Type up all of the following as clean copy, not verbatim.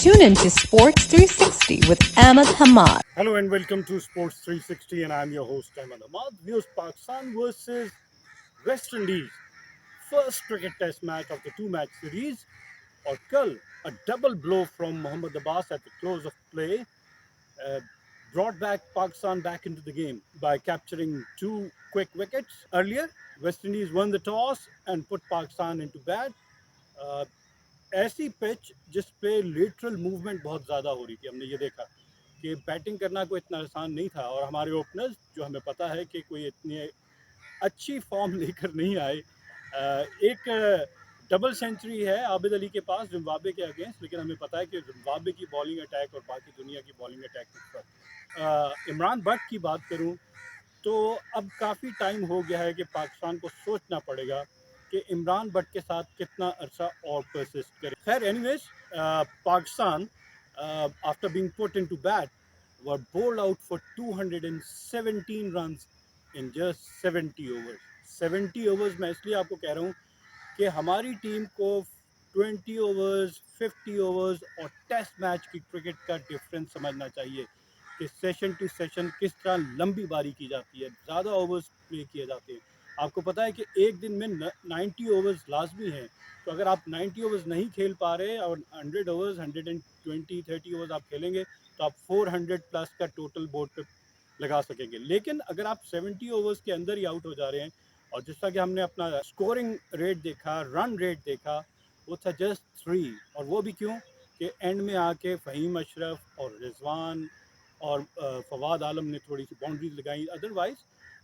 Tune in to Sports 360 with Ahmed Hamad. Hello and welcome to Sports 360, and I'm your host Ahmed Ahmad. News Pakistan versus West Indies, first cricket test match of the two-match series. और कल a double blow from Mohammad Abbas at the close of play uh, brought back Pakistan back into the game by capturing two quick wickets. Earlier, West Indies won the toss and put Pakistan into bat. Uh, ऐसी pitch जिस पे lateral movement बहुत ज़्यादा हो रही थी, हमने ये देखा कि बैटिंग करना कोई इतना आसान नहीं था और हमारे ओपनर्स जो हमें पता है कि कोई इतनी अच्छी फॉर्म लेकर नहीं आए। एक डबल सेंचुरी है आबिद अली के पास जिम्बाब्वे के अगेंस्ट, लेकिन हमें पता है कि जिम्बाब्वे की बॉलिंग अटैक और बाकी दुनिया की बॉलिंग अटैक के ऊपर। इमरान भट्ट की बात करूं तो अब काफ़ी टाइम हो गया है कि पाकिस्तान को सोचना पड़ेगा कि इमरान भट्ट के साथ कितना अरसा और परसिस्ट करे। खैर anyways, Pakistan after being put into bat were bold out for 217 runs in just 70 overs. 70 overs मैं इसलिए आपको कह रहा हूँ कि हमारी टीम को 20 ओवर्स, 50 ओवर्स और टेस्ट मैच की क्रिकेट का डिफरेंस समझना चाहिए कि सेशन टू सेशन किस तरह लंबी बारी की जाती है, ज़्यादा ओवर्स प्ले किए जाते हैं। आपको पता है कि एक दिन में 90 ओवर्स लाजमी हैं, तो अगर आप 90 ओवर्स नहीं खेल पा रहे और 100 ओवर्स, 120, 30 ओवर्स आप खेलेंगे तो आप 400 प्लस का टोटल बोर्ड पे लगा सकेंगे। लेकिन अगर आप 70 ओवर्स के अंदर ही आउट हो जा रहे हैं, और जिस तरह कि हमने अपना स्कोरिंग रेट देखा, रन रेट देखा, वो था जस्ट 3, और वो भी क्यों कि एंड में आके फ़हीम अशरफ और रिजवान और फवाद आलम ने थोड़ी सी बाउंड्रीज लगाई। अदरवाइज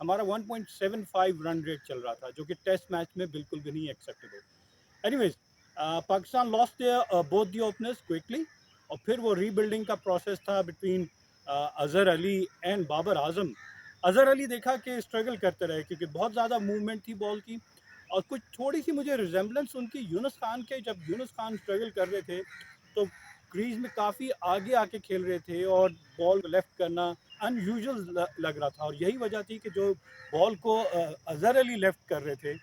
हमारा 1.75 रन रेट चल रहा था, जो कि टेस्ट मैच में बिल्कुल भी नहीं acceptable. Anyways, Pakistan lost both the openers quickly, और फिर वो रीबिल्डिंग का प्रोसेस था बिटवीन अजहर अली एंड बाबर आजम। अजहर अली देखा कि स्ट्रगल करते रहे क्योंकि बहुत ज़्यादा मूवमेंट थी बॉल की, और कुछ थोड़ी सी मुझे रिजेम्बलेंस उनकी यूनुस खान के, जब यूनुस खान स्ट्रगल कर रहे थे तो क्रीज में काफ़ी आगे आके खेल रहे थे और बॉल लेफ्ट करना अनयूजुअल लग रहा था, और यही वजह थी कि जो बॉल को अजहर अली लेफ्ट कर रहे थे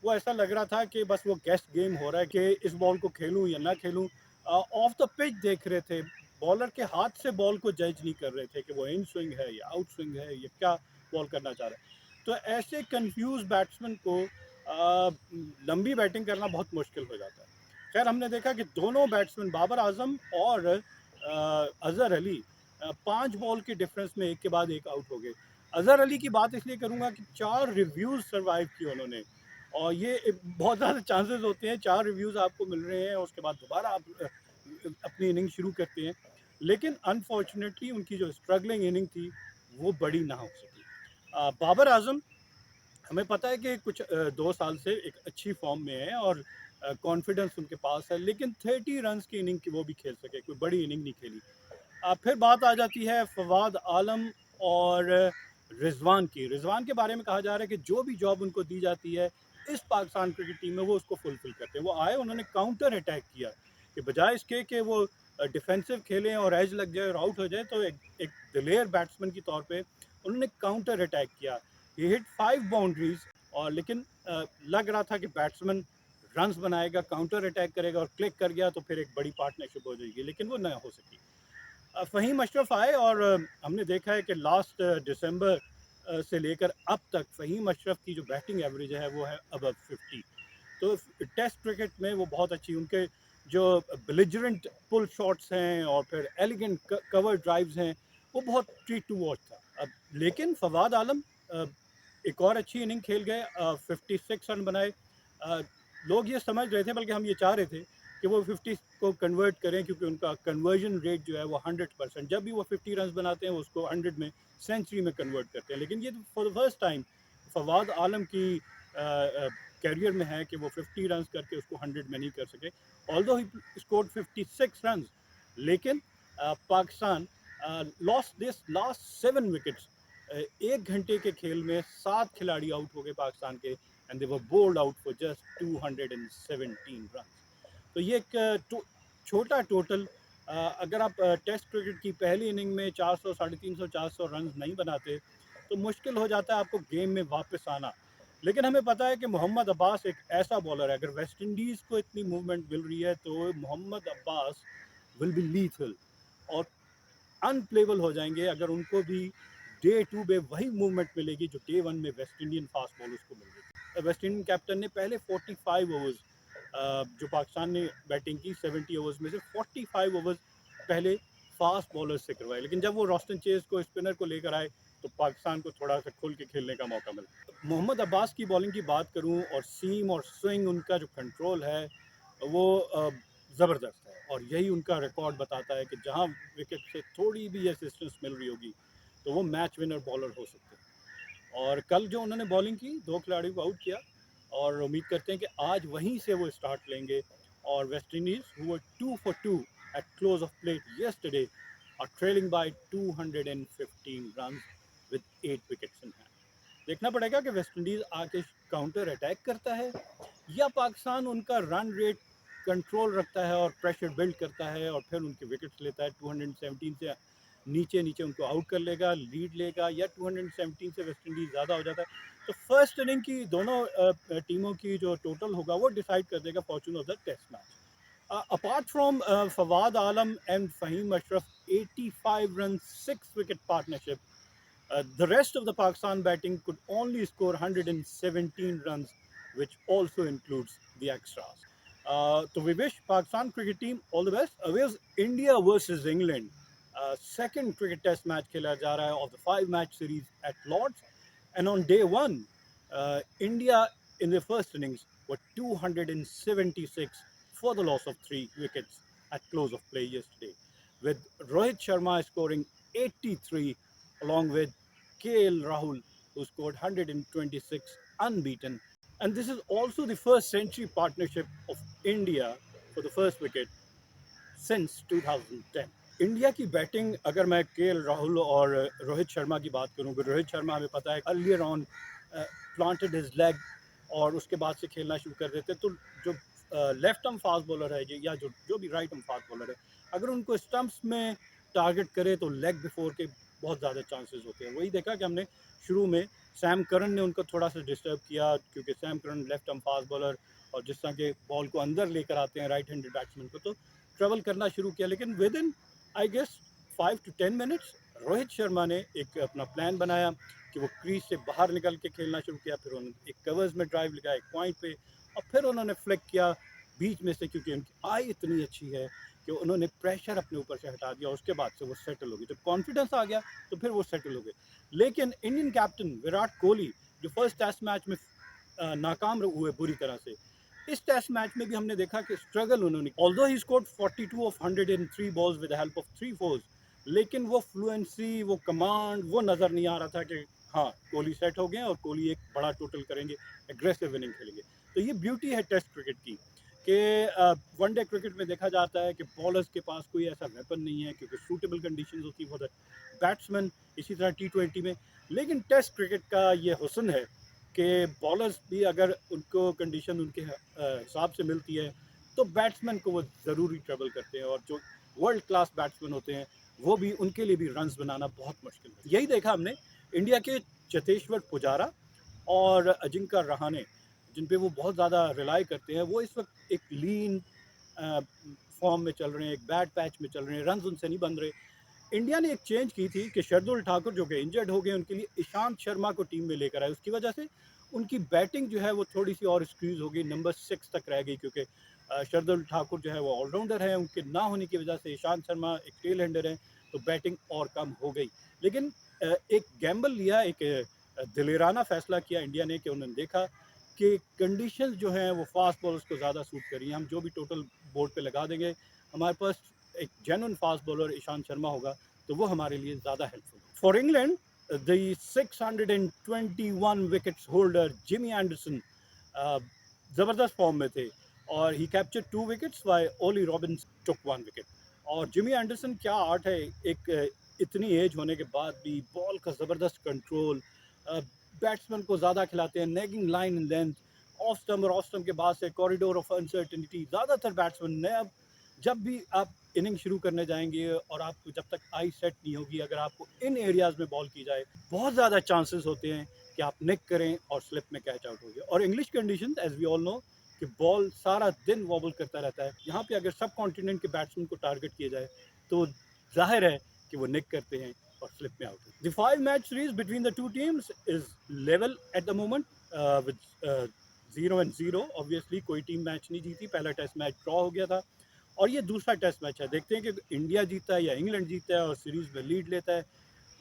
वो ऐसा लग रहा था कि बस वो गेस्ट गेम हो रहा है कि इस बॉल को खेलूं या ना खेलूं। ऑफ द पिच देख रहे थे, बॉलर के हाथ से बॉल को जज नहीं कर रहे थे कि वो इन स्विंग है या आउट स्विंग है या क्या बॉल करना चाह रहा है। तो ऐसे कंफ्यूज बैट्समैन को लंबी बैटिंग करना बहुत मुश्किल हो जाता है। खैर हमने देखा कि दोनों बैट्समैन बाबर आजम और अजहर अली 5 बॉल के डिफरेंस में एक के बाद एक आउट हो गए। अजहर अली की बात इसलिए करूंगा कि 4 रिव्यूज़ सर्वाइव किए उन्होंने, और ये बहुत ज़्यादा चांसेस होते हैं 4 रिव्यूज़ आपको मिल रहे हैं और उसके बाद दोबारा आप अपनी इनिंग शुरू करते हैं, लेकिन अनफॉर्चुनेटली उनकी जो स्ट्रगलिंग इनिंग थी वो बड़ी ना हो सकी। बाबर आजम, हमें पता है कि कुछ 2 साल से एक अच्छी फॉर्म में है और कॉन्फिडेंस उनके पास है, लेकिन 30 रन्स की इनिंग की वो भी खेल सके, कोई बड़ी इनिंग नहीं खेली। फिर बात आ जाती है फवाद आलम और रिजवान की। रिजवान के बारे में कहा जा रहा है कि जो भी जॉब उनको दी जाती है इस पाकिस्तान क्रिकेट टीम में वो उसको फुलफिल करते हैं। वो आए, उन्होंने काउंटर अटैक किया कि बजाय इसके कि वो डिफेंसिव खेलें और एज लग जाए और आउट हो जाए, तो एक दिलेर बैट्समैन के तौर पे उन्होंने काउंटर अटैक किया। ही हिट 5 बाउंड्रीज, और लेकिन लग रहा था कि बैट्समैन रन्स बनाएगा, काउंटर अटैक करेगा, और क्लिक कर गया तो फिर एक बड़ी पार्टनरशिप हो जाएगी, लेकिन वो ना हो सकी। फ़हीम अशरफ आए और हमने देखा है कि लास्ट दिसंबर से लेकर अब तक फ़हीम अशरफ की जो बैटिंग एवरेज है वो है अबव 50। तो टेस्ट क्रिकेट में वो बहुत अच्छी, उनके जो बेलिजरेंट पुल शॉट्स हैं और फिर एलिगेंट कवर ड्राइव्स हैं, वो बहुत ट्रीट टू वॉच था। अब लेकिन फवाद आलम एक और अच्छी इनिंग खेल गए, 56 रन बनाए। लोग ये समझ रहे थे, बल्कि हम ये चाह रहे थे कि वो 50 को कन्वर्ट करें, क्योंकि उनका कन्वर्जन रेट जो है वो 100%, जब भी वो 50 रन बनाते हैं वो उसको 100 में सेंचुरी में कन्वर्ट करते हैं। लेकिन ये for the first time Fawad Alam की कैरियर में है कि वो 50 रन करके उसको 100 में नहीं कर सके, ऑल्दो ही स्कोर्ड 56 रन। लेकिन Pakistan lost this last 7 wickets. 1 घंटे के खेल में 7 खिलाड़ी आउट हो गए पाकिस्तान के, and they were bold out for just 217 run. तो ये एक छोटा टोटल, अगर आप टेस्ट क्रिकेट की पहली इनिंग में 400, 350, 400 रन नहीं बनाते तो मुश्किल हो जाता है आपको गेम में वापस आना। लेकिन हमें पता है कि मोहम्मद अब्बास एक ऐसा बॉलर है, अगर वेस्ट इंडीज़ को इतनी मूवमेंट मिल रही है तो Mohammad Abbas will be lethal और अनप्लेबल हो जाएंगे अगर उनको भी डे 2 में वही मूवमेंट मिलेगी जो डे 1 में वेस्ट इंडियन फास्ट बॉलर्स को मिल रही थी। वेस्ट इंडियन कैप्टन ने पहले 45 ओवर्स जो पाकिस्तान ने बैटिंग की 70 ओवर्स में से 45 ओवर्स पहले फास्ट बॉलर्स से करवाए, लेकिन जब वो रोस्टन चेज को स्पिनर को लेकर आए तो पाकिस्तान को थोड़ा सा खुल के खेलने का मौका मिला। मोहम्मद अब्बास की बॉलिंग की बात करूं और सीम और स्विंग उनका जो कंट्रोल है वो ज़बरदस्त है और यही उनका रिकॉर्ड बताता है कि जहां विकेट से थोड़ी भी असिस्टेंस मिल रही होगी तो वो मैच विनर बॉलर हो सकते हैं। और कल जो उन्होंने बॉलिंग की 2 खिलाड़ियों को आउट किया और उम्मीद करते हैं कि आज वहीं से वो स्टार्ट लेंगे और West Indies who were 2 for 2 at close of play yesterday are trailing by 215 runs with 8 wickets in hand. देखना पड़ेगा कि वेस्ट इंडीज़ आके काउंटर अटैक करता है या पाकिस्तान उनका रन रेट कंट्रोल रखता है और प्रेशर बिल्ड करता है और फिर उनके विकेट्स लेता है। 217 से नीचे नीचे उनको आउट कर लेगा, लीड लेगा, या 217 से वेस्ट इंडीज़ ज़्यादा हो जाता है तो फर्स्ट इनिंग की दोनों टीमों की जो टोटल होगा वो डिसाइड कर देगा fortune of the test match. Apart from Fawad Alam and Fahim Ashraf, 85 run, 6 wicket partnership, the rest of the Pakistan batting could only score 117 runs, which also includes the extras. So we wish Pakistan cricket team all the best. Where's India versus England? Second cricket test match खेला जा रहा है of the 5-match series at Lords. And on day one, India in the first innings were 276 for the loss of 3 wickets at close of play yesterday, with Rohit Sharma scoring 83 along with KL Rahul, who scored 126 unbeaten. And this is also the first century partnership of India for the first wicket since 2010. India की batting अगर मैं KL Rahul और रोहित शर्मा की बात करूं, रोहित शर्मा हमें पता है earlier on planted his leg और उसके बाद से खेलना शुरू कर देते, तो जो लेफ्ट आर्म फास्ट बॉलर है या जो भी राइट आर्म फास्ट बॉलर है, अगर उनको स्टंप्स में टारगेट करे तो लेग बिफोर के बहुत ज़्यादा चांसेस होते हैं। वही देखा कि हमने शुरू में सैम करन ने उनको थोड़ा सा डिस्टर्ब किया क्योंकि Sam Curran left arm fast bowler और जिस तरह के बॉल को अंदर लेकर आते हैं राइट हैंडेड बैट्समैन को, तो ट्रेवल करना शुरू किया। लेकिन within I guess 5 to 10 minutes Rohit Sharma ने एक अपना प्लान बनाया कि वो क्रीज से बाहर निकल के खेलना शुरू किया, फिर उन्होंने एक कवर्स में ड्राइव लगाया एक पॉइंट पे और फिर उन्होंने फ्लिक किया बीच में से, क्योंकि उनकी आई इतनी अच्छी है कि उन्होंने प्रेशर अपने ऊपर से हटा दिया। उसके बाद से वो सेटल हो गए, जब कॉन्फिडेंस आ गया तो फिर वो सेटल हो गए। लेकिन इंडियन कैप्टन विराट कोहली जो फर्स्ट टेस्ट मैच में नाकाम हुए बुरी तरह से, इस टेस्ट मैच में भी हमने देखा कि स्ट्रगल उन्होंने, although he scored 42 of 103 balls with help of 3 force, लेकिन वो फ्लुएंसी, वो कमांड, वो नज़र नहीं आ रहा था कि हाँ कोहली सेट हो गए और कोहली एक बड़ा टोटल करेंगे, एग्रेसिव इनिंग खेलेंगे। तो ये ब्यूटी है टेस्ट क्रिकेट की कि वनडे क्रिकेट में देखा जाता है कि बॉलर्स के पास कोई ऐसा वेपन नहीं है क्योंकि सूटेबल कंडीशंस होती है फॉर द बैट्समैन, इसी तरह T20 में। लेकिन टेस्ट क्रिकेट का ये हुस्न है कि बॉलर्स भी अगर उनको कंडीशन उनके हिसाब से मिलती है तो बैट्समैन को वो ज़रूरी ट्रबल करते हैं, और जो वर्ल्ड क्लास बैट्समैन होते हैं वो भी, उनके लिए भी रन्स बनाना बहुत मुश्किल है। यही देखा हमने इंडिया के चेतेश्वर पुजारा और अजिंक्य रहाणे, जिन पे वो बहुत ज़्यादा रिलाई करते हैं, वो इस वक्त एक लीन फॉर्म में चल रहे हैं, एक बैड पैच में चल रहे हैं, रन्स उनसे नहीं बन रहे। इंडिया ने एक चेंज की थी कि शरदुल ठाकुर जो कि इंजर्ड हो गए, उनके लिए ईशांत शर्मा को टीम में लेकर आए। उसकी वजह से उनकी बैटिंग जो है वो थोड़ी सी और स्क्वीज हो गई, नंबर 6 तक रह गई, क्योंकि शरदुल ठाकुर जो है वो ऑलराउंडर है, उनके ना होने की वजह से ईशांत शर्मा एक टेल हैंडर है, तो बैटिंग और कम हो गई। लेकिन एक गैम्बल लिया, एक दिलेराना फैसला किया इंडिया ने कि उन्होंने देखा कि कंडीशंस जो हैं वो फास्ट बॉलर्स को ज़्यादा सूट कर रही हैं, हम जो भी टोटल बोर्ड पे लगा देंगे, हमारे पास एक genuine fast bowler Ishant Sharma होगा तो वो हमारे लिए ज़्यादा helpful. For England the 621 wickets holder Jimmy Anderson ज़बरदस्त फॉर्म में थे और ही कैप्चर्ड 2 विकेट्स वाई ओली रॉबिन्स टुक 1 विकेट। और जिमी एंडरसन क्या आर्ट है, एक इतनी एज होने के बाद भी बॉल का ज़बरदस्त कंट्रोल, बैट्समैन को ज़्यादा खिलाते हैं, nagging line in length, off stump और ऑफ स्टम्प के बाद से कॉरिडोर ऑफ अनसर्टेनिटी। ज़्यादातर बैट्समैन ने जब भी आप इनिंग शुरू करने जाएंगे और आपको जब तक आई सेट नहीं होगी, अगर आपको इन एरियाज़ में बॉल की जाए, बहुत ज़्यादा चांसेस होते हैं कि आप निक करें और स्लिप में कैच आउट हो गए। और English condition as we all know कि बॉल सारा दिन वॉबल करता रहता है। यहाँ पे अगर सब कॉन्टिनेंट के बैट्समैन को टारगेट किया जाए तो जाहिर है कि वो निक करते हैं और स्लिप में out. The 5-match series between the two teams is level at the moment with 0-0। Obviously कोई टीम मैच नहीं जीती, पहला टेस्ट मैच ड्रॉ हो गया था और ये दूसरा टेस्ट मैच है। देखते हैं कि इंडिया जीता है या इंग्लैंड जीता है और सीरीज में लीड लेता है।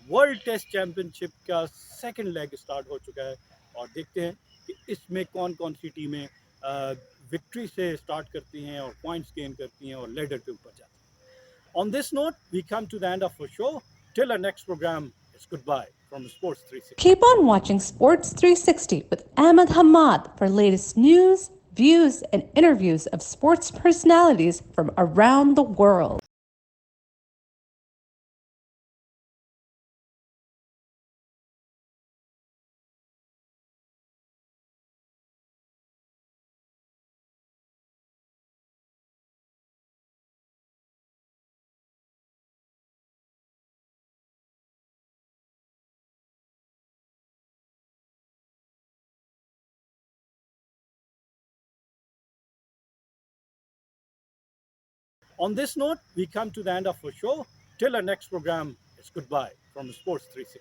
वर्ल्ड टेस्ट चैंपियनशिप का सेकंड लेग स्टार्ट हो चुका है और देखते हैं कि इसमें कौन कौन सी टीमें विक्ट्री से स्टार्ट करती हैं और पॉइंट्स गेन करती हैं और लेडर पे ऊपर जाती हैं। On this note, we come to the end of our show. Till our next program, it's goodbye from Sports 360. Keep on watching Sports 360 with Ahmed Hamad for latest news, views, and interviews of sports personalities from around the world. On this note, we come to the end of our show. Till our next program, it's goodbye from Sports 360.